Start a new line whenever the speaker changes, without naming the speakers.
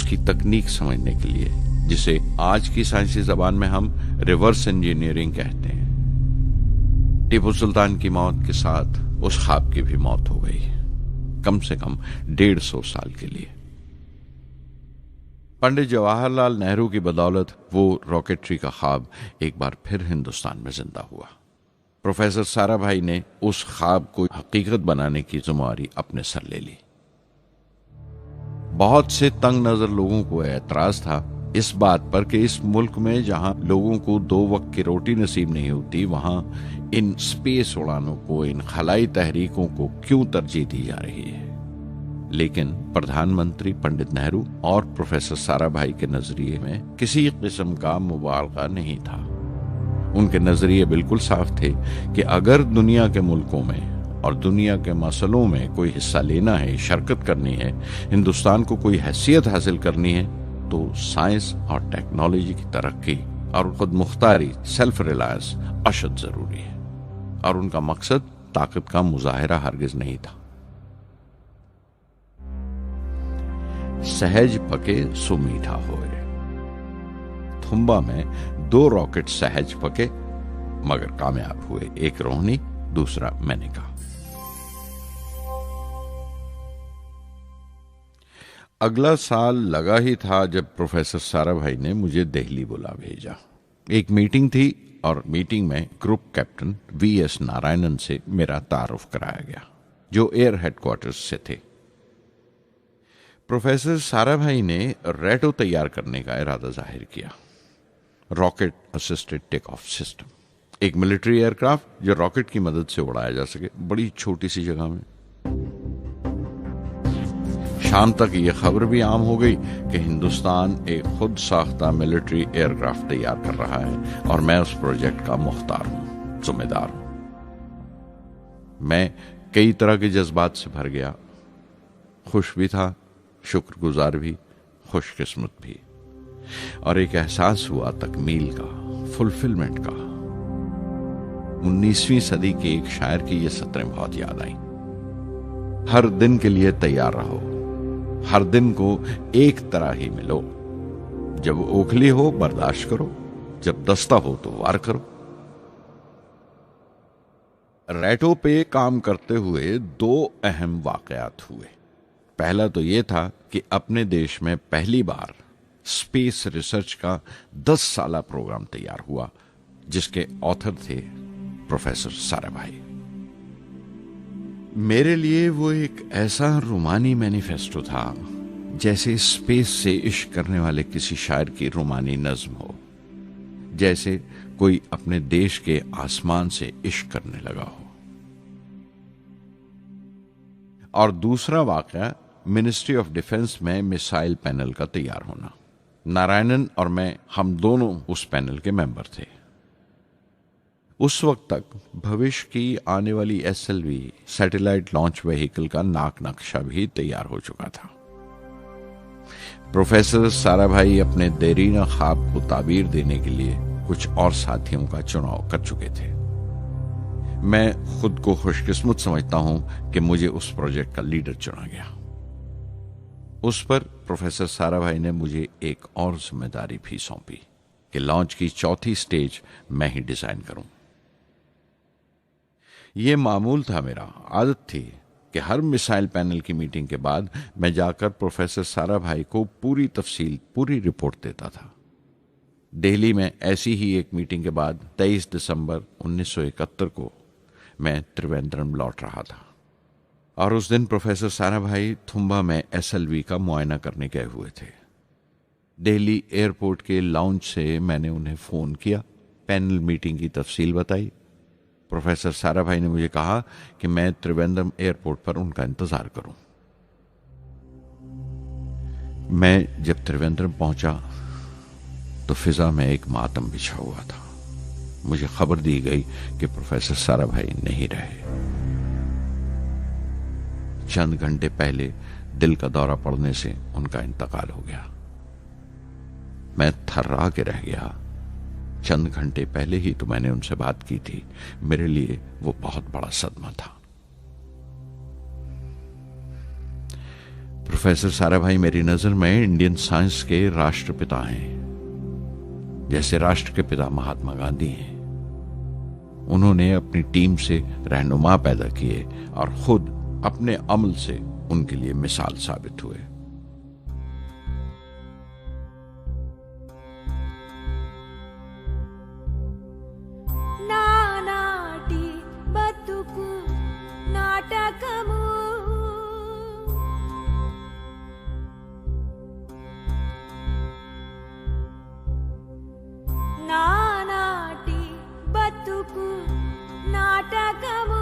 उसकी तकनीक समझने के लिए, जिसे आज की साइंसी जबान में हम रिवर्स इंजीनियरिंग कहते हैं। टीपू सुल्तान की मौत के साथ उस ख्वाब की भी मौत हो गई, कम से कम 150 साल के लिए। पंडित जवाहरलाल नेहरू की बदौलत वो रॉकेटरी का ख्वाब एक बार फिर हिंदुस्तान में जिंदा हुआ। प्रोफेसर साराभाई ने उस ख्वाब को हकीकत बनाने की जिम्मेदारी अपने सर ले ली। बहुत से तंग नजर लोगों को एतराज था इस बात पर कि इस मुल्क में जहां लोगों को 2 वक्त की रोटी नसीब नहीं होती, वहां इन स्पेस उड़ानों को, इन खलाई तहरीकों को क्यों तरजीह दी जा रही है। लेकिन प्रधानमंत्री पंडित नेहरू और प्रोफेसर साराभाई के नजरिए में किसी किस्म का मुबालगा नहीं था। उनके नजरिए बिल्कुल साफ थे कि अगर दुनिया के मुल्कों में और दुनिया के मसलों में कोई हिस्सा लेना है, शिरकत करनी है, हिंदुस्तान को कोई हैसियत हासिल करनी है, तो साइंस और टेक्नोलॉजी की तरक्की और खुद मुख्तारी, सेल्फ रिलायंस अशद जरूरी है। और उनका मकसद ताकत का मुजाहिरा हरगिज नहीं था। सहज पके सो मीठा होए। थुम्बा में 2 रॉकेट सहज पके मगर कामयाब हुए, एक रोहिणी, दूसरा मेनका। अगला साल लगा ही था जब प्रोफेसर साराभाई ने मुझे दिल्ली बुला भेजा। एक मीटिंग थी और मीटिंग में ग्रुप कैप्टन वीएस नारायणन से मेरा तारुफ कराया गया, जो एयर हेडक्वार्टर्स से थे। प्रोफेसर साराभाई ने रेटो तैयार करने का इरादा जाहिर किया, rocket assisted take off system, एक मिलिट्री एयरक्राफ्ट जो रॉकेट की मदद से उड़ाया जा सके बड़ी छोटी सी जगह में। शाम तक यह खबर भी आम हो गई कि हिंदुस्तान एक खुद साख्ता मिलिट्री एयरक्राफ्ट तैयार कर रहा है और मैं उस प्रोजेक्ट का मुख्तार हूं, जिम्मेदार हूं। मैं कई तरह के जज्बात से भर गया, खुश भी था, शुक्रगुजार भी, खुशकिस्मत भी, और एक एहसास हुआ तकमील का, फुलफिलमेंट का। 19वीं सदी के एक शायर की ये सतरें बहुत याद आई। हर दिन के लिए तैयार रहो, हर दिन को एक तरह ही मिलो। जब ओखली हो बर्दाश्त करो, जब दस्ता हो तो वार करो। रेटो पे काम करते हुए 2 अहम वाकयात हुए। पहला तो यह था कि अपने देश में पहली बार स्पेस रिसर्च का 10 साला प्रोग्राम तैयार हुआ, जिसके ऑथर थे प्रोफेसर साराभाई। मेरे लिए वो एक ऐसा रूमानी मैनिफेस्टो था जैसे स्पेस से इश्क करने वाले किसी शायर की रूमानी नज्म हो, जैसे कोई अपने देश के आसमान से इश्क करने लगा हो। और दूसरा वाकया मिनिस्ट्री ऑफ डिफेंस में मिसाइल पैनल का तैयार होना। नारायणन और मैं, हम दोनों उस पैनल के मेंबर थे। उस वक्त तक भविष्य की आने वाली SLV सैटेलाइट लॉन्च व्हीकल का नाक नक्शा भी तैयार हो चुका था। प्रोफेसर साराभाई अपने देरीना ख्वाब को ताबीर देने के लिए कुछ और साथियों का चुनाव कर चुके थे। मैं खुद को खुशकिस्मत समझता हूं कि मुझे उस प्रोजेक्ट का लीडर चुना गया। उस पर प्रोफेसर साराभाई ने मुझे एक और जिम्मेदारी भी सौंपी कि लॉन्च की 4थी स्टेज मैं ही डिजाइन करूं। यह मामूल था, मेरा आदत थी कि हर मिसाइल पैनल की मीटिंग के बाद मैं जाकर प्रोफेसर साराभाई को पूरी तफसील, पूरी रिपोर्ट देता था। दिल्ली में ऐसी ही एक मीटिंग के बाद 23 दिसंबर 1971 को मैं त्रिवेंद्रम लौट रहा था और उस दिन प्रोफेसर साराभाई थुम्बा में SLV का मुआयना करने गए हुए थे। दिल्ली एयरपोर्ट के लाउंज से मैंने उन्हें फोन किया, पैनल मीटिंग की तफसील बताई। प्रोफेसर साराभाई ने मुझे कहा कि मैं त्रिवेंद्रम एयरपोर्ट पर उनका इंतजार करूं। मैं जब त्रिवेंद्रम पहुंचा तो फिजा में एक मातम बिछा हुआ था। मुझे खबर दी गई कि प्रोफेसर साराभाई नहीं रहे। चंद घंटे पहले दिल का दौरा पड़ने से उनका इंतकाल हो गया। मैं थर्रा के रह गया। चंद घंटे पहले ही तो मैंने उनसे बात की थी। मेरे लिए वो बहुत बड़ा सदमा था। प्रोफेसर साराभाई मेरी नजर में इंडियन साइंस के राष्ट्रपिता हैं, जैसे राष्ट्र के पिता महात्मा गांधी हैं। उन्होंने अपनी टीम से रहनुमा पैदा किए और खुद अपने अमल से उनके लिए मिसाल साबित हुए।
నానాటి బతుకు నాటకము నానాటి బతుకు నాటకము